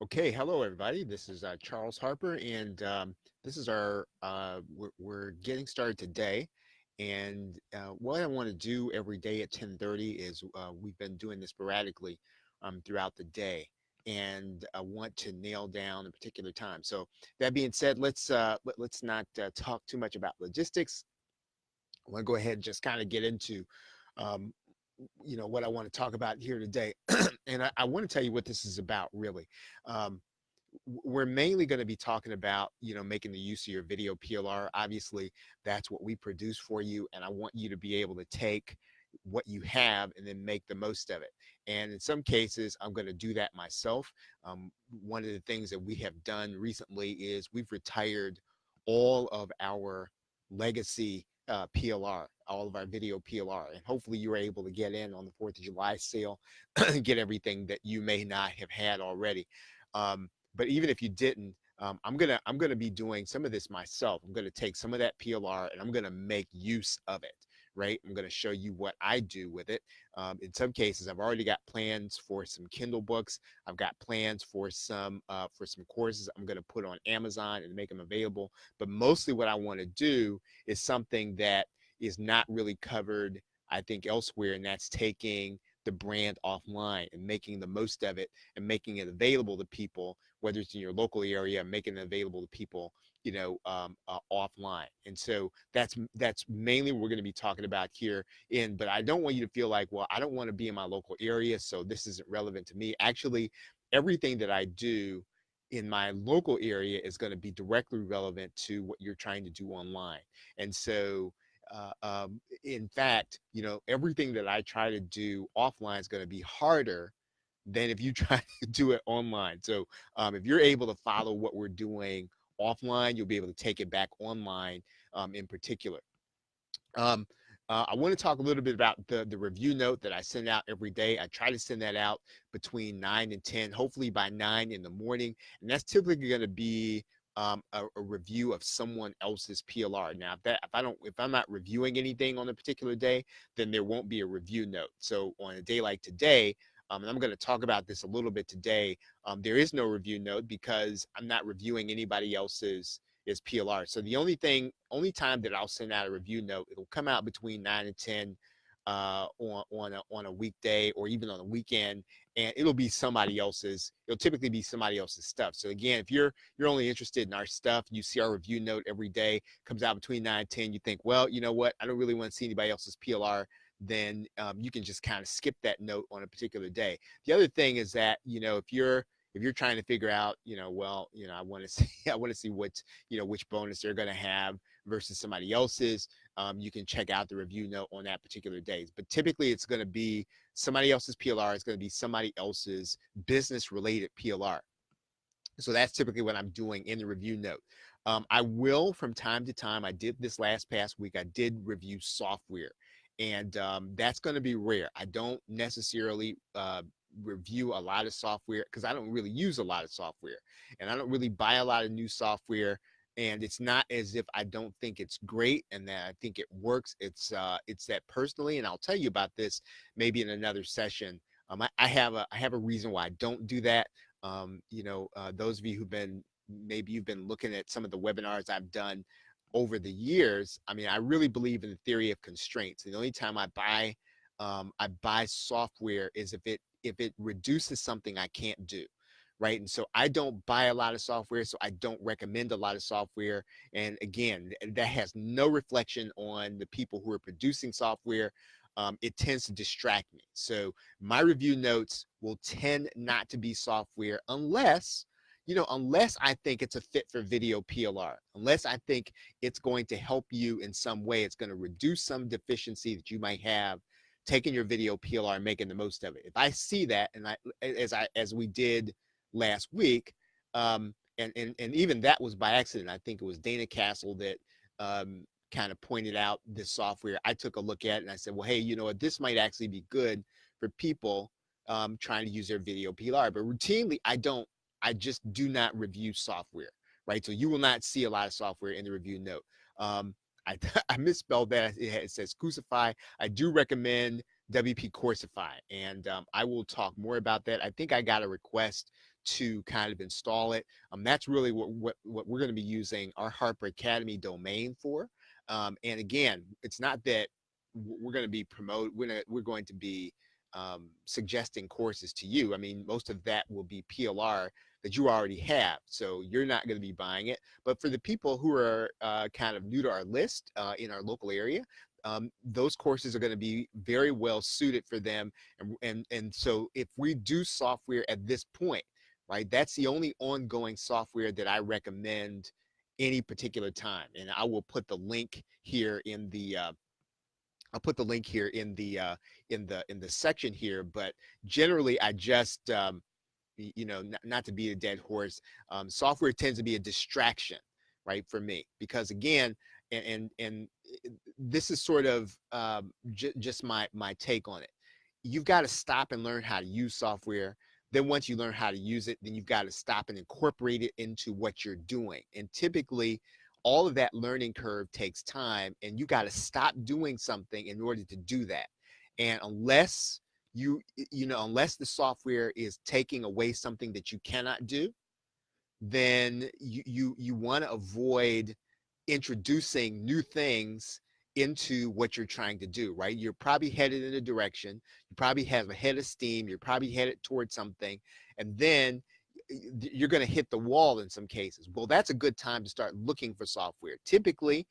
Okay, hello everybody. This is Charles Harper, and this is we're getting started today. And what I want to do every day at 10:30 is we've been doing this sporadically throughout the day, and I want to nail down a particular time. So that being said, let's not talk too much about logistics. I want to go ahead and just kind of get into um, what I want to talk about here today, and I want to tell you what this is about really. Um, we're mainly going to be talking about making the use of your video PLR. Obviously that's what we produce for you, and I want you to be able to take what you have and then make the most of it. And in some cases I'm going to do that myself. One of the things that we have done recently is we've retired all of our legacy PLR, all of our video PLR, and hopefully you were able to get in on the 4th of July sale and get everything that you may not have had already. But even if you didn't, I'm gonna be doing some of this myself. I'm gonna take some of that PLR and I'm gonna make use of it. Right, I'm going to show you what I do with it. In some cases, I've already got plans for some Kindle books. I've got plans for some courses I'm going to put on Amazon and make them available. But mostly, what I want to do is something that is not really covered, I think, elsewhere, and that's taking the brand offline and making the most of it and making it available to people, whether it's in your local area, making it available to people, offline. And so that's mainly what we're going to be talking about here. But I don't want you to feel like, well, I don't want to be in my local area, so this isn't relevant to me. Actually, everything that I do in my local area is going to be directly relevant to what you're trying to do online. And so in fact, everything that I try to do offline is going to be harder than if you try to do it online. So if you're able to follow what we're doing offline, you'll be able to take it back online in particular. Um, I want to talk a little bit about the review note that I send out every day. I try to send that out between 9 and 10, hopefully by 9 in the morning. And that's typically going to be a review of someone else's PLR. Now, if I'm not reviewing anything on a particular day, then there won't be a review note. So on a day like today, and I'm going to talk about this a little bit today, there is no review note because I'm not reviewing anybody else's is PLR. So the only time that I'll send out a review note, it'll come out between 9 and 10 on a weekday or even on a weekend, and it'll be somebody else's. It'll typically be somebody else's stuff. So again, if you're only interested in our stuff, you see our review note every day, comes out between 9 and 10. You think, well, you know what? I don't really want to see anybody else's PLR. Then you can just kind of skip that note on a particular day. The other thing is that if you're trying to figure out, well, I want to see, I want to see which bonus they're going to have versus somebody else's. You can check out the review note on that particular day. But typically, it's going to be somebody else's PLR. It's going to be somebody else's business-related PLR. So that's typically what I'm doing in the review note. I will, from time to time, I did this past week, I did review software. And that's going to be rare. I don't necessarily review a lot of software because I don't really use a lot of software, and I don't really buy a lot of new software. And it's not as if I don't think it's great and that I think it works. It's that personally, and I'll tell you about this maybe in another session. I have a reason why I don't do that. Those of you maybe you've been looking at some of the webinars I've done over the years. I mean, I really believe in the theory of constraints. And the only time I buy software is if it reduces something I can't do. Right. And so I don't buy a lot of software, so I don't recommend a lot of software. And again, that has no reflection on the people who are producing software. It tends to distract me. So my review notes will tend not to be software unless I think it's a fit for video PLR, unless I think it's going to help you in some way, it's going to reduce some deficiency that you might have taking your video PLR and making the most of it. If I see that, and as we did last week, and even that was by accident. I think it was Dana Castle that kind of pointed out this software. I took a look at it and I said, well, hey, you know what, this might actually be good for people trying to use their video PLR. But routinely, I just do not review software, right? So you will not see a lot of software in the review note. I, I misspelled that. It says Crucify. I do recommend WP Coursify, and I will talk more about that. I think I got a request to kind of install it. That's really what we're going to be using our Harper Academy domain for. And again, it's not that we're going to be we're going to be suggesting courses to you. I mean, most of that will be PLR that you already have, so you're not going to be buying it. But for the people who are kind of new to our list in our local area, those courses are going to be very well suited for them. And so if we do software at this point, right, that's the only ongoing software that I recommend any particular time. And I will put the link here in the I'll put the link here in the section here. But generally, I just not to beat a dead horse, software tends to be a distraction, right, for me, because again, and this is sort of just my take on it. You've got to stop and learn how to use software. Then once you learn how to use it, then you've got to stop and incorporate it into what you're doing. And typically, all of that learning curve takes time, and you got to stop doing something in order to do that. And unless unless the software is taking away something that you cannot do, then you want to avoid introducing new things into what you're trying to do, right? You're probably headed in a direction, you probably have a head of steam, you're probably headed towards something, and then you're going to hit the wall in some cases. Well, that's a good time to start looking for software. Typically,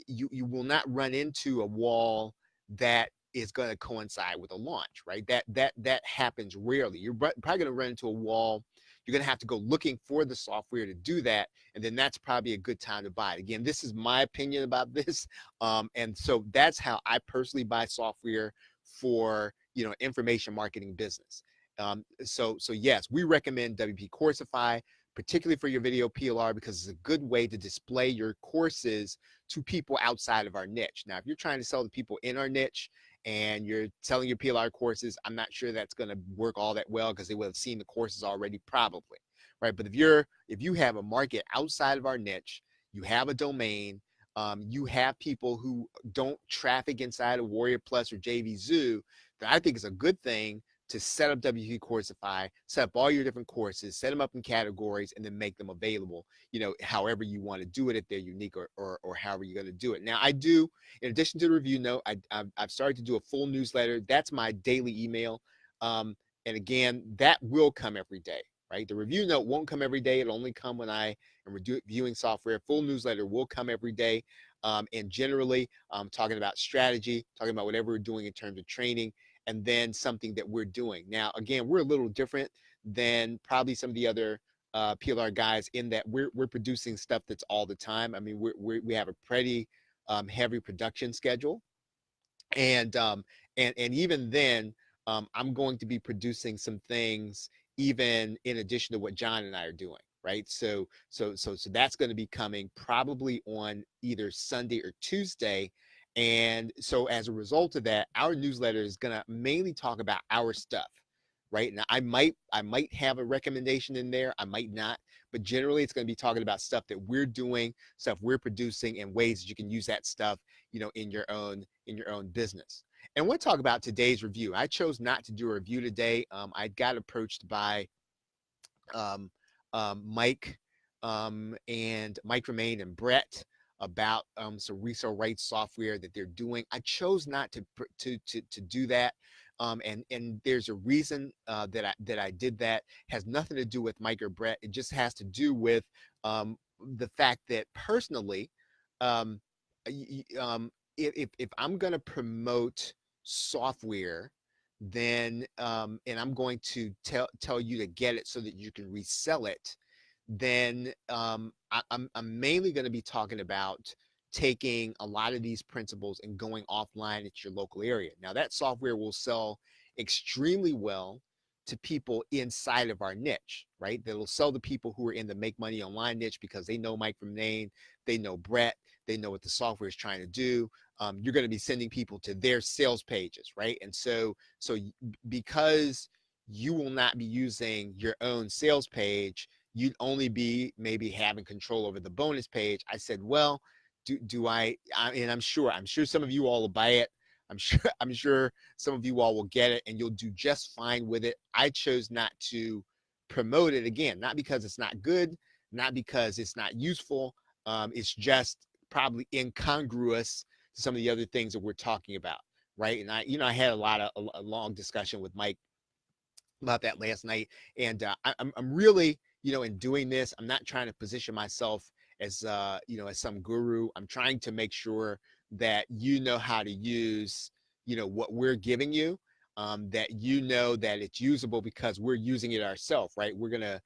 you will not run into a wall that is going to coincide with a launch, right? That happens rarely. You're probably going to run into a wall. You're going to have to go looking for the software to do that, and then that's probably a good time to buy it. Again, this is my opinion about this, and so that's how I personally buy software for information marketing business. So yes, we recommend WP Coursify, particularly for your video PLR, because it's a good way to display your courses to people outside of our niche. Now, if you're trying to sell to people in our niche and you're selling your PLR courses, I'm not sure that's going to work all that well, because they would have seen the courses already probably, right? But if you have a market outside of our niche, you have a domain, you have people who don't traffic inside of Warrior Plus or JVZoo, then I think it's a good thing to set up WP Coursify, set up all your different courses, set them up in categories, and then make them available, however you want to do it, if they're unique or however you're going to do it. Now, I do, in addition to the review note, I've started to do a full newsletter. That's my daily email. And again, that will come every day, right? The review note won't come every day. It'll only come when I am reviewing software. Full newsletter will come every day. And generally, talking about strategy, talking about whatever we're doing in terms of training, and then something that we're doing. Now, again, we're a little different than probably some of the other PLR guys in that we're producing stuff that's all the time. I mean, we have a pretty heavy production schedule, and even then, I'm going to be producing some things even in addition to what John and I are doing, right? So that's going to be coming probably on either Sunday or Tuesday. And so as a result of that, our newsletter is going to mainly talk about our stuff, right? Now, I might have a recommendation in there, I might not, but generally it's going to be talking about stuff that we're doing, stuff we're producing, and ways that you can use that stuff, in your own business. And I want to talk about today's review. I chose not to do a review today. I got approached by um, Mike and Mike Romaine and Brett about some resale rights software that they're doing. I chose not to do that. And there's a reason that I did that. It has nothing to do with Mike or Brett. It just has to do with the fact that personally, um, if I'm going to promote software, then and I'm going to tell you to get it so that you can resell it, then I'm mainly going to be talking about taking a lot of these principles and going offline at your local area. Now, that software will sell extremely well to people inside of our niche, right? That'll sell to people who are in the make money online niche because they know Mike from Maine, they know Brett, they know what the software is trying to do. You're going to be sending people to their sales pages, right? And so because you will not be using your own sales page, you'd only be maybe having control over the bonus page. I said, well, and I'm sure some of you all will buy it. I'm sure some of you all will get it and you'll do just fine with it. I chose not to promote it again, not because it's not good, not because it's not useful. It's just probably incongruous to some of the other things that we're talking about, right? And I had a long discussion with Mike about that last night, and I'm really, in doing this, I'm not trying to position myself as, as some guru. I'm trying to make sure that you know how to use, what we're giving you, that that it's usable because we're using it ourselves, right? We're gonna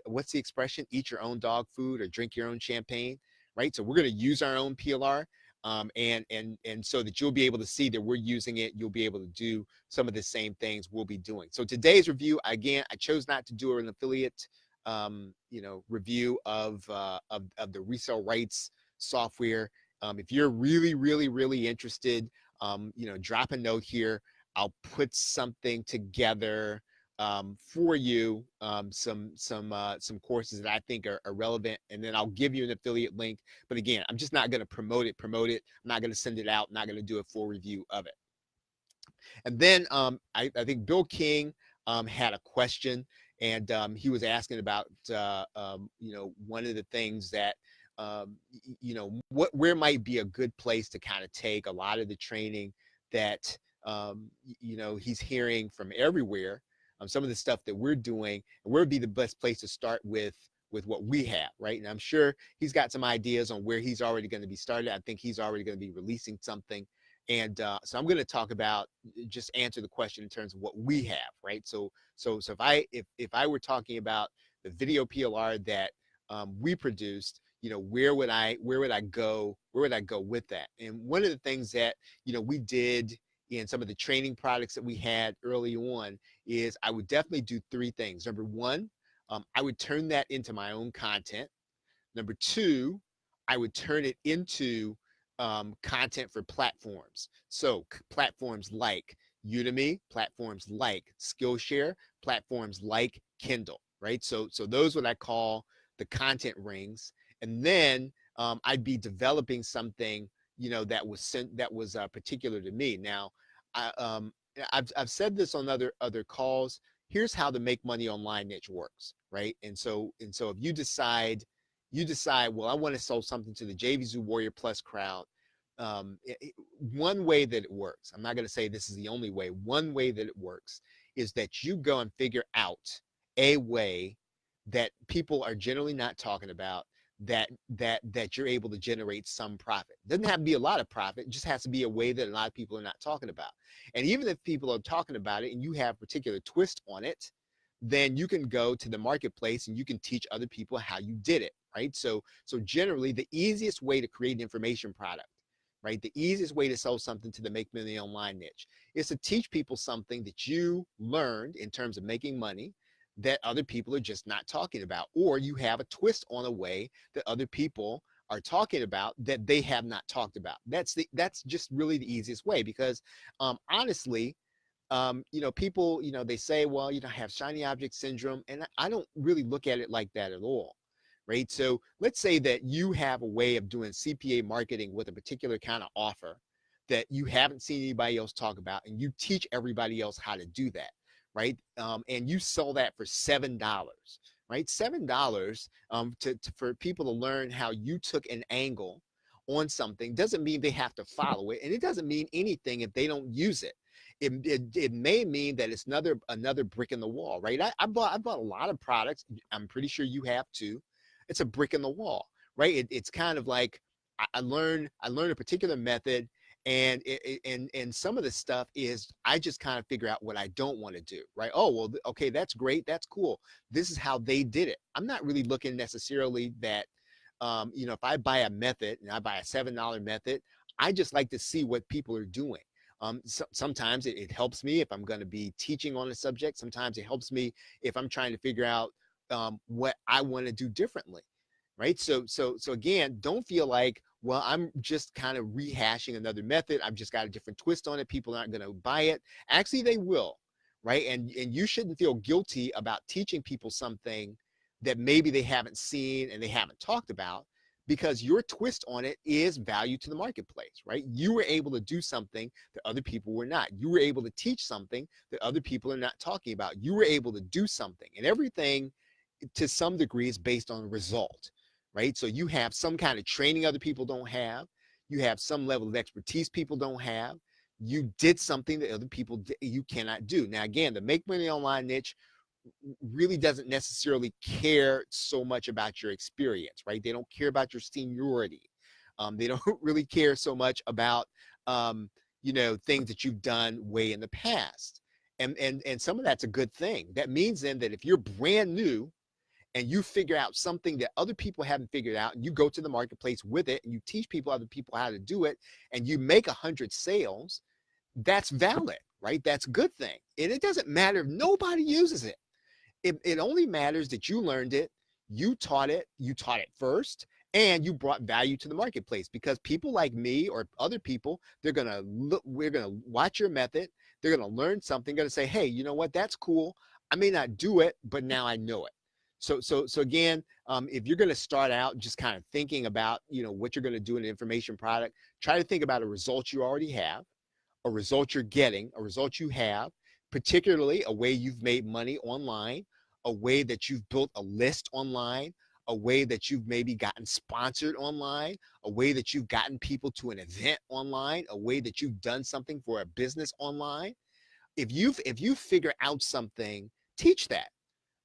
what's the expression? Eat your own dog food or drink your own champagne, right? So we're going to use our own PLR, and so that you'll be able to see that we're using it. You'll be able to do some of the same things we'll be doing. So today's review, again, I chose not to do an affiliate, review of the resale rights software. If you're really, really, really interested, drop a note here. I'll put something together for you, some courses that I think are relevant, and then I'll give you an affiliate link. But again, I'm just not going to promote it. I'm not going to send it out. I'm not going to do a full review of it. And then I think Bill King had a question, and he was asking about one of the things that where might be a good place to kind of take a lot of the training that he's hearing from everywhere. Some of the stuff that we're doing, and where would be the best place to start with what we have, right? And I'm sure he's got some ideas on where he's already going to be started. I think he's already going to be releasing something. And so I'm going to talk about, just answer the question in terms of what we have, right? So if I were talking about the video PLR that we produced, where would I go with that? And one of the things that we did in some of the training products that we had early on is I would definitely do three things. Number one, I would turn that into my own content. Number two, I would turn it into content for platforms. So platforms like Udemy, platforms like Skillshare, platforms like Kindle, right? So those what I call the content rings. And then I'd be developing something, that was particular to me. Now, I've said this on other calls. Here's how the make money online niche works, right? And so if you decide, well, I want to sell something to the JVZoo Warrior Plus crowd. One way that it works, I'm not going to say this is the only way. One way that it works is that you go and figure out a way that people are generally not talking about, that you're able to generate some profit. It doesn't have to be a lot of profit. It just has to be a way that a lot of people are not talking about. And even if people are talking about it and you have a particular twist on it, then you can go to the marketplace and you can teach other people how you did it, right? So generally, the easiest way to create an information product, right? The easiest way to sell something to the make money online niche is to teach people something that you learned in terms of making money that other people are just not talking about, or you have a twist on a way that other people are talking about that they have not talked about. That's just really the easiest way, because honestly, people, they say, well, I have shiny object syndrome, and I don't really look at it like that at all, right? So let's say that you have a way of doing CPA marketing with a particular kind of offer that you haven't seen anybody else talk about, and you teach everybody else how to do that, right? And you sell that for $7, right? $7 for people to learn how you took an angle on something doesn't mean they have to follow it, and it doesn't mean anything if they don't use it. It may mean that it's another brick in the wall, right? I bought a lot of products. I'm pretty sure you have too. It's a brick in the wall, right? It's kind of like I learned a particular method, and some of the stuff is I just kind of figure out what I don't want to do, right? Oh, well, okay, that's great, that's cool. This is how they did it. I'm not really looking necessarily that, if I buy a method and I buy a $7 method, I just like to see what people are doing. Sometimes it helps me if I'm going to be teaching on a subject. Sometimes it helps me if I'm trying to figure out what I want to do differently, right? So again, don't feel like, well, I'm just kind of rehashing another method. I've just got a different twist on it. People aren't going to buy it. Actually, they will, right? And you shouldn't feel guilty about teaching people something that maybe they haven't seen and they haven't talked about, because your twist on it is value to the marketplace, right? You were able to do something that other people were not. You were able to teach something that other people are not talking about. You were able to do something, and everything to some degree is based on result, right? So you have some kind of training other people don't have. You have some level of expertise people don't have. You did something that other people you cannot do. Now, again, the make money online niche really doesn't necessarily care so much about your experience, right? They don't care about your seniority. They don't really care so much about, things that you've done way in the past. And some of that's a good thing. That means then that if you're brand new and you figure out something that other people haven't figured out, and you go to the marketplace with it and you teach other people how to do it, and you make 100 sales, that's valid, right? That's a good thing. And it doesn't matter if nobody uses it. It only matters that you learned it, you taught it first, and you brought value to the marketplace, because people like me or other people, we're gonna watch your method, they're gonna learn something, gonna say, hey, you know what, that's cool. I may not do it, but now I know it. So again, if you're gonna start out just kind of thinking about, what you're gonna do in an information product, try to think about a result you already have, a result you're getting, a result you have, particularly a way you've made money online, a way that you've built a list online, a way that you've maybe gotten sponsored online, a way that you've gotten people to an event online, a way that you've done something for a business online. If you figure out something, teach that,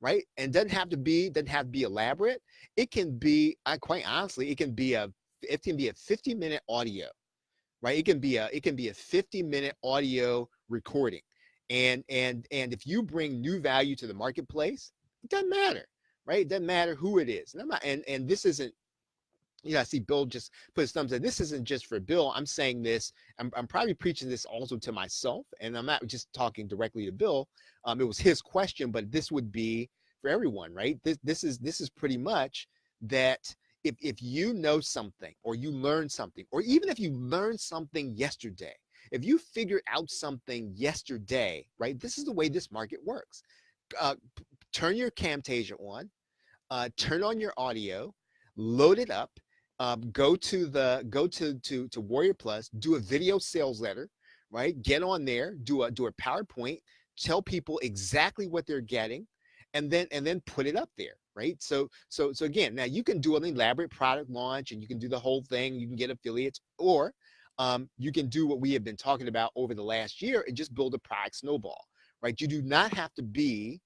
right? And doesn't have to be elaborate. It can be, quite honestly, it can be a 50-minute audio, right? It can be a 50-minute audio recording. And if you bring new value to the marketplace, it doesn't matter, right? It doesn't matter who it is. And I'm not, and this isn't, I see Bill just put his thumbs up. This isn't just for Bill. I'm saying this. I'm probably preaching this also to myself, and I'm not just talking directly to Bill. It was his question, but this would be for everyone, right? This is pretty much that. If you know something, or you learn something, or even if you learned something yesterday, if you figured out something yesterday, right? This is the way this market works. Uh, Turn your Camtasia on, turn on your audio, load it up, go to Warrior Plus, do a video sales letter, right? Get on there, do a PowerPoint, tell people exactly what they're getting, and then put it up there, right? So again, now you can do an elaborate product launch, and you can do the whole thing. You can get affiliates, or you can do what we have been talking about over the last year and just build a product snowball, right? You do not have to be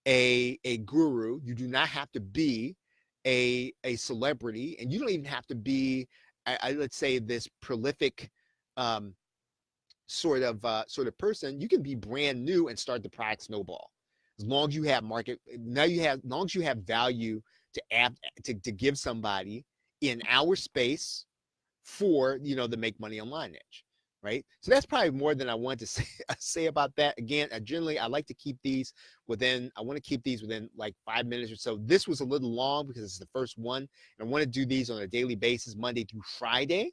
a guru. You do not have to be a celebrity, and you don't even have to be, let's say, this prolific um, sort of person. You can be brand new and start the product snowball, as long as you have as long as you have value to give somebody in our space for the make money online niche, right? So that's probably more than I want to say about that. Again, generally I like to keep these I want to keep these within like 5 minutes or so. This was a little long because it's the first one, and I want to do these on a daily basis, Monday through Friday.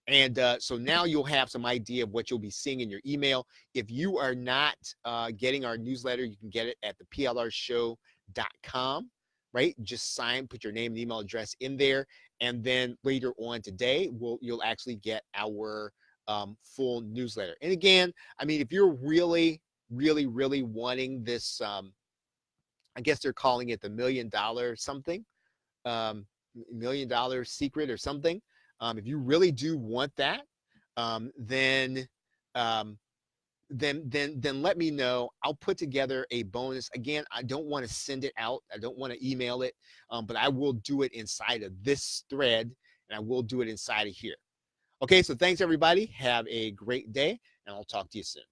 And so now you'll have some idea of what you'll be seeing in your email. If you are not getting our newsletter, you can get it at the plrshow.com, right? Just put your name and email address in there. And then later on today, you'll actually get our full newsletter. And again, I mean, if you're really, really, really wanting this, I guess they're calling it the $1 million something, $1 million secret or something. If you really do want that, then let me know. I'll put together a bonus. Again, I don't want to send it out. I don't want to email it, but I will do it inside of this thread, and I will do it inside of here. Okay, so thanks everybody. Have a great day, and I'll talk to you soon.